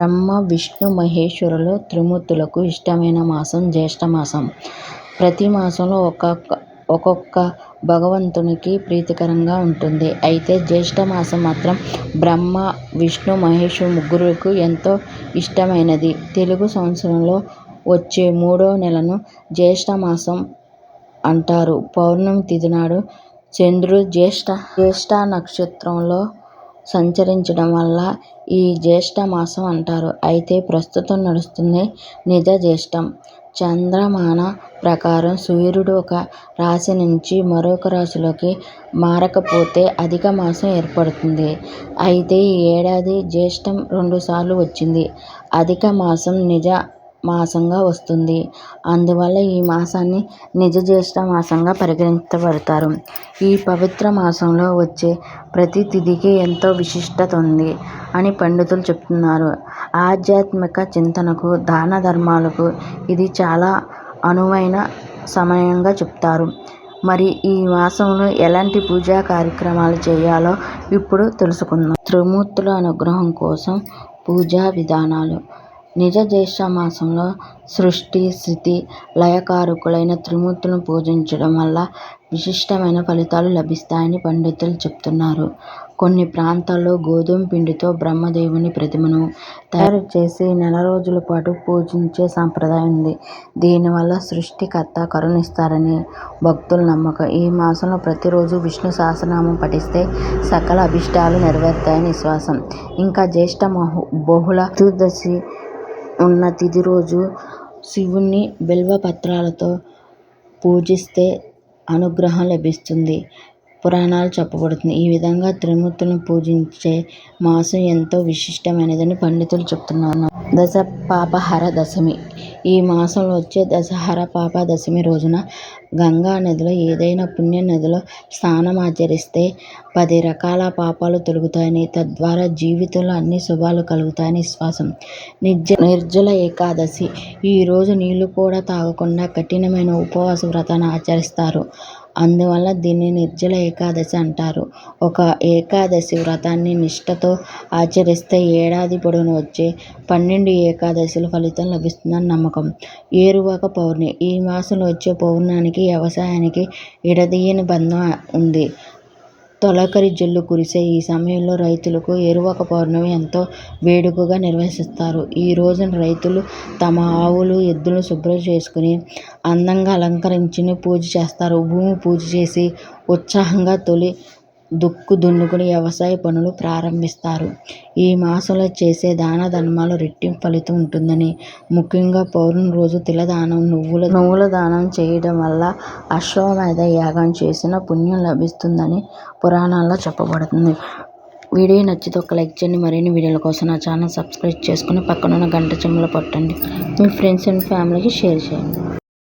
బ్రహ్మ విష్ణు మహేశ్వరులు త్రిమూర్తులకు ఇష్టమైన మాసం జ్యేష్ఠమాసం. ప్రతి మాసంలో ఒక్కొక్క భగవంతునికి ప్రీతికరంగా ఉంటుంది. అయితే జ్యేష్ఠమాసం మాత్రం బ్రహ్మ విష్ణు మహేశ్వరు ముగ్గురికి ఎంతో ఇష్టమైనది. తెలుగు సంవత్సరంలో వచ్చే 3వ నెలను జ్యేష్ఠమాసం అంటారు. పౌర్ణమి తిథి నాడు చంద్రుడు జ్యేష్ఠ నక్షత్రంలో సంచరించడం వల్ల ఈ జ్యేష్ఠమాసం అంటారు. అయితే ప్రస్తుతం నడుస్తుంది నిజ జ్యేష్ఠం. చంద్రమాన ప్రకారం సూర్యుడు ఒక రాశి నుంచి మరొక రాశిలోకి మారకపోతే అధిక మాసం ఏర్పడుతుంది. అయితే ఈ ఏడాది జ్యేష్ఠం 2 సార్లు వచ్చింది. అధిక మాసం నిజ మాసంగా వస్తుంది. అందువల్ల ఈ మాసాన్ని నిజ జ్యేష్ఠ మాసంగా పరిగణించబడతారు. ఈ పవిత్ర మాసంలో వచ్చే ప్రతి తిథికి ఎంతో విశిష్టత ఉంది అని పండితులు చెబుతున్నారు. ఆధ్యాత్మిక చింతనకు, దాన ధర్మాలకు ఇది చాలా అనువైన సమయంగా చెబుతారు. మరి ఈ మాసంలో ఎలాంటి పూజా కార్యక్రమాలు చేయాలో ఇప్పుడు తెలుసుకుందాం. త్రిమూర్తుల అనుగ్రహం కోసం పూజా విధానాలు. నిజ జ్యేష్ఠ మాసంలో సృష్టి స్థితి లయకారకులైన త్రిమూర్తులను పూజించడం వల్ల విశిష్టమైన ఫలితాలు లభిస్తాయని పండితులు చెబుతున్నారు. కొన్ని ప్రాంతాల్లో గోధుమ పిండితో బ్రహ్మదేవుని ప్రతిమను తయారు చేసి నెల రోజుల పాటు పూజించే సంప్రదాయం ఉంది. దీనివల్ల సృష్టికర్త కరుణిస్తారని భక్తుల నమ్మకం. ఈ మాసంలో ప్రతిరోజు విష్ణు సహస్రనామం పఠిస్తే సకల అభీష్టాలు నెరవేరుతాయని విశ్వాసం. ఇంకా జ్యేష్ఠ బహుళ చతుర్దశి ఉన్న తిథి రోజు శివుణ్ణి బిల్వపత్రాలతో పూజిస్తే అనుగ్రహం లభిస్తుంది పురాణాలు చెప్పబడుతుంది. ఈ విధంగా త్రిమూర్తులను పూజించే మాసం ఎంతో విశిష్టమైనదని పండితులు చెబుతున్నారు. దశ పాపహర దశమి. ఈ మాసంలో వచ్చే దశహర పాప దశమి రోజున గంగా నదిలో ఏదైనా పుణ్య నదిలో స్నానం ఆచరిస్తే 10 రకాల పాపాలు తొలగుతాయని, తద్వారా జీవితంలో అన్ని శుభాలు కలుగుతాయని విశ్వాసం. నిర్జల ఏకాదశి. ఈ రోజు నీళ్లు కూడా తాగకుండా కఠినమైన ఉపవాస వ్రతాన్ని ఆచరిస్తారు. అందువల్ల దీన్ని నిర్జల ఏకాదశి అంటారు. ఒక ఏకాదశి వ్రతాన్ని నిష్ఠతో ఆచరిస్తే ఏడాది పొడవునా వచ్చే 12 ఏకాదశుల ఫలితం లభిస్తుందని నమ్మకం. ఏరువాక పౌర్ణమి. ఈ మాసంలో వచ్చే పౌర్ణమికి వ్యవసాయానికి విడదీయని బంధం ఉంది. తొలకరి జల్లు కురిసే ఈ సమయంలో రైతులకు ఏరువాక పౌర్ణమి ఎంతో వేడుకగా నిర్వహిస్తారు. ఈ రోజున రైతులు తమ ఆవులు, ఎద్దులను శుభ్రం చేసుకుని అందంగా అలంకరించి పూజ చేస్తారు. భూమి పూజ చేసి ఉత్సాహంగా తొలి దుక్కు దున్నుకుని వ్యవసాయ పనులు ప్రారంభిస్తారు. ఈ మాసంలో చేసే దాన ధర్మాలు రెట్టింపు ఫలితం ఉంటుందని, ముఖ్యంగా పౌర్ణమి రోజు తిలదానం, నువ్వుల దానం చేయడం వల్ల అశ్వమేధ యాగం చేసిన పుణ్యం లభిస్తుందని పురాణాల్లో చెప్పబడుతుంది. వీడియో నచ్చితే ఒక లైక్ చేయండి. మరిన్ని వీడియోల కోసం నా ఛానల్ సబ్స్క్రైబ్ చేసుకుని పక్కనున్న గంట సింబల్ కొట్టండి. మీ ఫ్రెండ్స్ అండ్ ఫ్యామిలీకి షేర్ చేయండి.